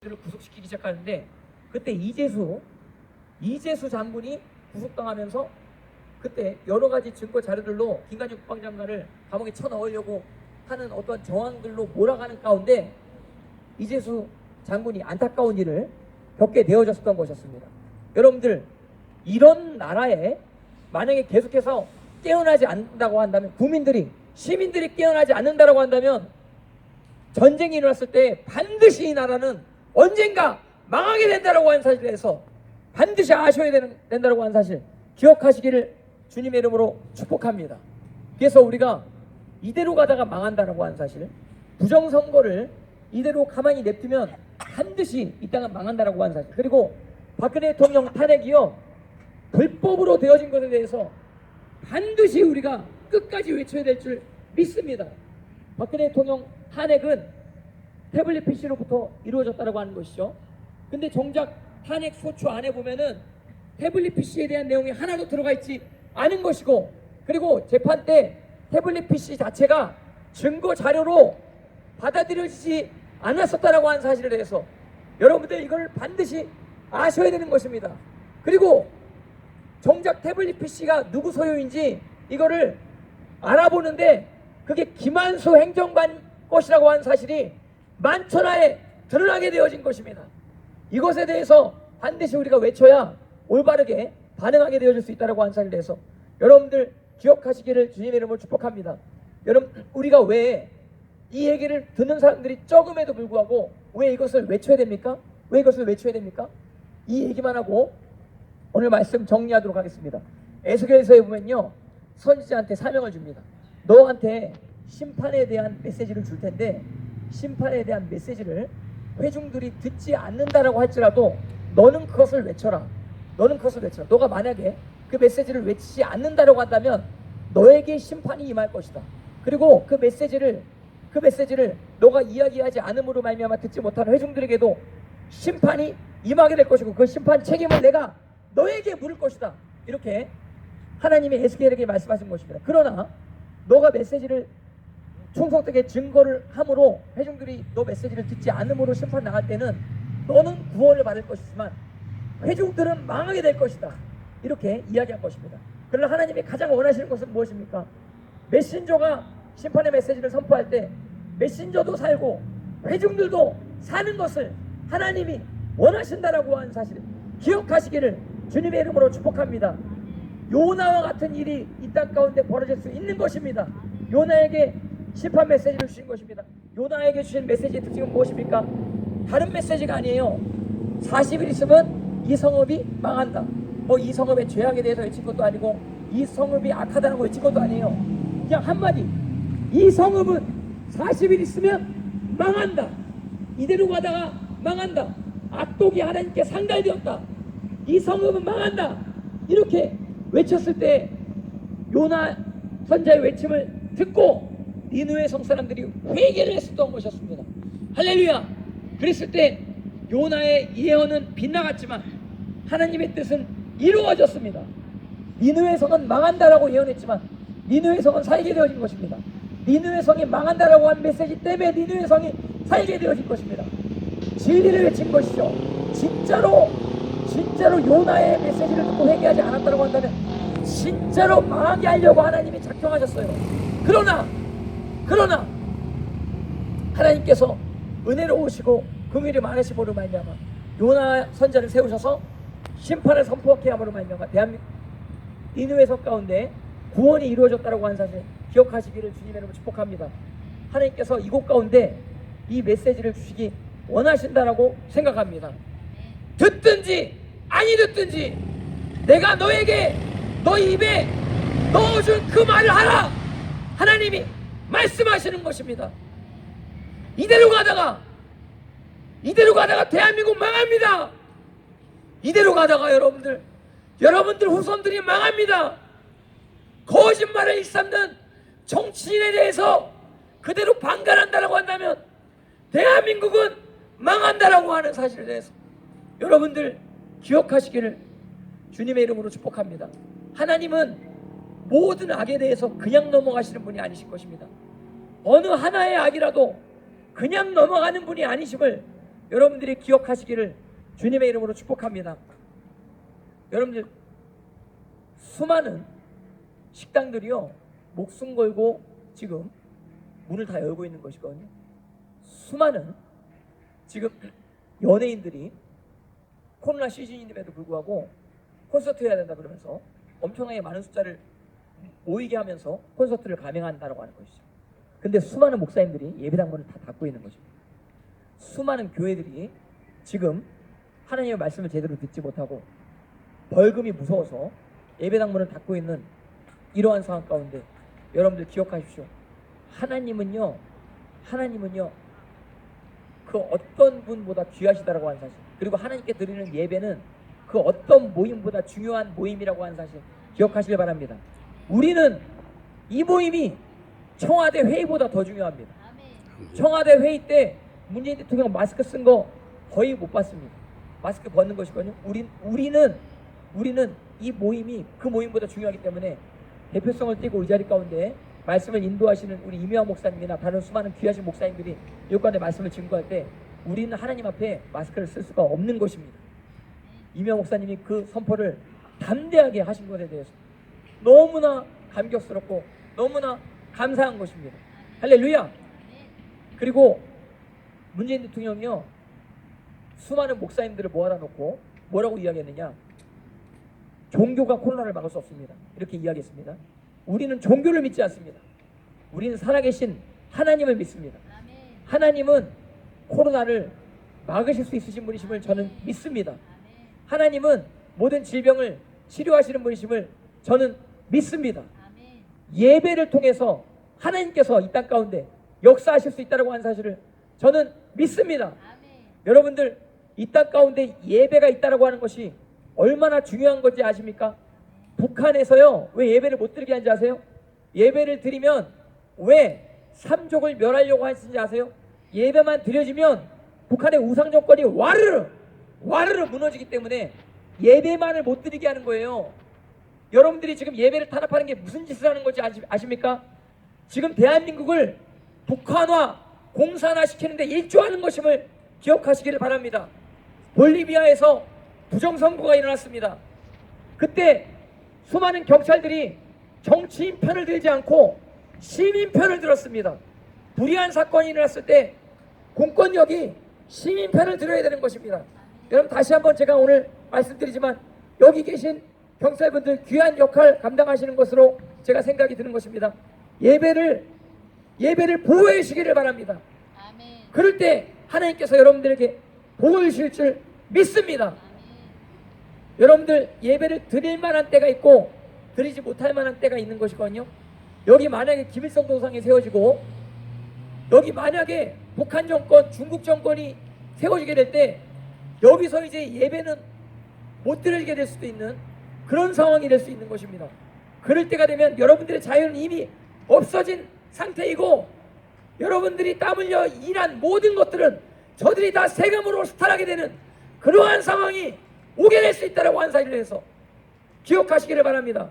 를 구속시키기 시작하는데, 그때 이재수 장군이 구속당하면서 그때 여러 가지 증거 자료들로 김관영 국방장관을 감옥에 쳐넣으려고 하는 어떤 정황들로 몰아가는 가운데 이재수 장군이 안타까운 일을 겪게 되어졌었던 것이었습니다. 여러분들, 이런 나라에 만약에 계속해서 깨어나지 않는다고 한다면, 시민들이 깨어나지 않는다고 한다면 전쟁이 일어났을 때 반드시 이 나라는 언젠가 망하게 된다라고 하는 사실에 대해서 반드시 아셔야 된다라고 하는 사실 기억하시기를 주님의 이름으로 축복합니다. 그래서 우리가 이대로 가다가 망한다라고 하는 사실, 부정선거를 이대로 가만히 냅두면 반드시 이 땅은 망한다라고 하는 사실, 그리고 박근혜 대통령 탄핵이요, 불법으로 되어진 것에 대해서 반드시 우리가 끝까지 외쳐야 될 줄 믿습니다. 박근혜 대통령 탄핵은 태블릿 PC로부터 이루어졌다고 하는 것이죠. 근데 정작 탄핵 소추 안에 보면은 태블릿 PC에 대한 내용이 하나도 들어가 있지 않은 것이고, 그리고 재판 때 태블릿 PC 자체가 증거 자료로 받아들여지지 않았었다라고 하는 사실에 대해서 여러분들 이걸 반드시 아셔야 되는 것입니다. 그리고 정작 태블릿 PC가 누구 소유인지 이거를 알아보는데 그게 김한수 행정관 것이라고 하는 사실이 만천하에 드러나게 되어진 것입니다. 이것에 대해서 반드시 우리가 외쳐야 올바르게 반응하게 되어질 수 있다고 하는 사실에 대해서 여러분들 기억하시기를 주님의 이름으로 축복합니다. 여러분, 우리가 왜 이 얘기를 듣는 사람들이 적음에도 불구하고 왜 이것을 외쳐야 됩니까? 왜 이것을 외쳐야 됩니까? 이 얘기만 하고 오늘 말씀 정리하도록 하겠습니다. 에스겔서에 보면요, 선지자한테 사명을 줍니다. 너한테 심판에 대한 메시지를 줄 텐데, 심판에 대한 메시지를 회중들이 듣지 않는다라고 할지라도 너는 그것을 외쳐라. 너는 그것을 외쳐라. 너가 만약에 그 메시지를 외치지 않는다라고 한다면 너에게 심판이 임할 것이다. 그리고 그 메시지를 너가 이야기하지 않음으로 말미암아 듣지 못하는 회중들에게도 심판이 임하게 될 것이고 그 심판 책임을 내가 너에게 물을 것이다. 이렇게 하나님이 에스겔에게 말씀하신 것입니다. 그러나 너가 메시지를 충성되게 증거를 함으로 회중들이 너 메시지를 듣지 않음으로 심판 나갈 때는 너는 구원을 받을 것이지만 회중들은 망하게 될 것이다. 이렇게 이야기한 것입니다. 그러나 하나님이 가장 원하시는 것은 무엇입니까? 메신저가 심판의 메시지를 선포할 때 메신저도 살고 회중들도 사는 것을 하나님이 원하신다라고 하는 사실을 기억하시기를 주님의 이름으로 축복합니다. 요나와 같은 일이 이 땅 가운데 벌어질 수 있는 것입니다. 요나에게 심판 메시지를 주신 것입니다. 요나에게 주신 메시지의 특징은 무엇입니까? 다른 메시지가 아니에요. 40일 있으면 이 성읍이 망한다. 이 성읍의 죄악에 대해서 외친 것도 아니고 이 성읍이 악하다는 거 외친 것도 아니에요. 그냥 한마디, 이 성읍은 40일 있으면 망한다. 이대로 가다가 망한다. 악독이 하나님께 상달되었다. 이 성읍은 망한다. 이렇게 외쳤을 때 요나 선자의 외침을 듣고 니느웨 성 사람들이 회개를 했었던 것이었습니다. 할렐루야. 그랬을 때 요나의 예언은 빗나갔지만 하나님의 뜻은 이루어졌습니다. 니느웨 성은 망한다라고 예언했지만 니느웨 성은 살게 되어진 것입니다. 니느웨 성이 망한다라고 한 메시지 때문에 니느웨 성이 살게 되어진 것입니다. 진리를 외친 것이죠. 진짜로 요나의 메시지를 듣고 회개하지 않았다고 한다면 진짜로 망하게 하려고 하나님이 작정하셨어요. 그러나 하나님께서 은혜로우시고 긍휼이 많으심으로 말미암아 요나 선자를 세우셔서 심판을 선포하게 함으로 말미암아 대한민국 니느웨 성 가운데 구원이 이루어졌다고 하는 사실 기억하시기를 주님의 이름으로 축복합니다. 하나님께서 이곳 가운데 이 메시지를 주시기 원하신다라고 생각합니다. 듣든지 아니 듣든지 내가 너에게 너 입에 넣어준 그 말을 하라. 하나님이 말씀하시는 것입니다. 이대로 가다가 대한민국 망합니다. 이대로 가다가 여러분들 후손들이 망합니다. 거짓말을 일삼는 정치인에 대해서 그대로 방관한다라고 한다면 대한민국은 망한다라고 하는 사실에 대해서 여러분들 기억하시기를 주님의 이름으로 축복합니다. 하나님은 모든 악에 대해서 그냥 넘어가시는 분이 아니실 것입니다. 어느 하나의 악이라도 그냥 넘어가는 분이 아니심을 여러분들이 기억하시기를 주님의 이름으로 축복합니다. 여러분들 수많은 식당들이요 목숨 걸고 지금 문을 다 열고 있는 것이거든요. 수많은 지금 연예인들이 코로나 시즌임에도 불구하고 콘서트 해야 된다 그러면서 엄청나게 많은 숫자를 모이게 하면서 콘서트를 감행한다고 하는 것이죠. 근데 수많은 목사님들이 예배당 문을 다 닫고 있는 것입니다. 수많은 교회들이 지금 하나님의 말씀을 제대로 듣지 못하고 벌금이 무서워서 예배당 문을 닫고 있는 이러한 상황 가운데 여러분들 기억하십시오. 하나님은요 그 어떤 분보다 귀하시다라고 하는 사실, 그리고 하나님께 드리는 예배는 그 어떤 모임보다 중요한 모임이라고 하는 사실 기억하시길 바랍니다. 우리는 이 모임이 청와대 회의보다 더 중요합니다. 청와대 회의 때 문재인 대통령 마스크 쓴 거 거의 못 봤습니다. 마스크 벗는 것이거든요. 우리는 이 모임이 그 모임보다 중요하기 때문에 대표성을 띠고 이 자리 가운데 말씀을 인도하시는 우리 이명환 목사님이나 다른 수많은 귀하신 목사님들이 이 가운데 말씀을 증거할 때 우리는 하나님 앞에 마스크를 쓸 수가 없는 것입니다. 이명환 목사님이 그 선포를 담대하게 하신 것에 대해서 너무나 감격스럽고 너무나 감사한 것입니다. 할렐루야. 그리고 문재인 대통령이요 수많은 목사님들을 모아다 놓고 뭐라고 이야기했느냐, 종교가 코로나를 막을 수 없습니다. 이렇게 이야기했습니다. 우리는 종교를 믿지 않습니다. 우리는 살아계신 하나님을 믿습니다. 하나님은 코로나를 막으실 수 있으신 분이심을 저는 믿습니다. 하나님은 모든 질병을 치료하시는 분이심을 저는 믿습니다. 예배를 통해서 하나님께서 이 땅 가운데 역사하실 수 있다고 하는 사실을 저는 믿습니다. 여러분들 이 땅 가운데 예배가 있다고 하는 것이 얼마나 중요한 건지 아십니까? 북한에서요 왜 예배를 못 드리게 하는지 아세요? 예배를 드리면 왜 삼족을 멸하려고 하시는지 아세요? 예배만 드려지면 북한의 우상 정권이 와르르 무너지기 때문에 예배만을 못 드리게 하는 거예요. 여러분들이 지금 예배를 탄압하는 게 무슨 짓을 하는 건지 아십니까? 지금 대한민국을 북한화, 공산화 시키는데 일조하는 것임을 기억하시기를 바랍니다. 볼리비아에서 부정선거가 일어났습니다. 그때 수많은 경찰들이 정치인 편을 들지 않고 시민 편을 들었습니다. 불의한 사건이 일어났을 때 공권력이 시민 편을 들어야 되는 것입니다. 여러분 다시 한번 제가 오늘 말씀드리지만 여기 계신 경찰분들 귀한 역할 감당하시는 것으로 제가 생각이 드는 것입니다. 예배를 보호해 주시기를 바랍니다. 아멘. 그럴 때 하나님께서 여러분들에게 복을 주실 줄 믿습니다. 아멘. 여러분들 예배를 드릴 만한 때가 있고 드리지 못할 만한 때가 있는 것이거든요. 여기 만약에 김일성 동상이 세워지고 여기 만약에 북한 정권, 중국 정권이 세워지게 될 때 여기서 이제 예배는 못 드리게 될 수도 있는 그런 상황이 될 수 있는 것입니다. 그럴 때가 되면 여러분들의 자유는 이미 없어진 상태이고 여러분들이 땀 흘려 일한 모든 것들은 저들이 다 세금으로 수탈하게 되는 그러한 상황이 오게 될 수 있다고 한 사실을 해서 기억하시기를 바랍니다.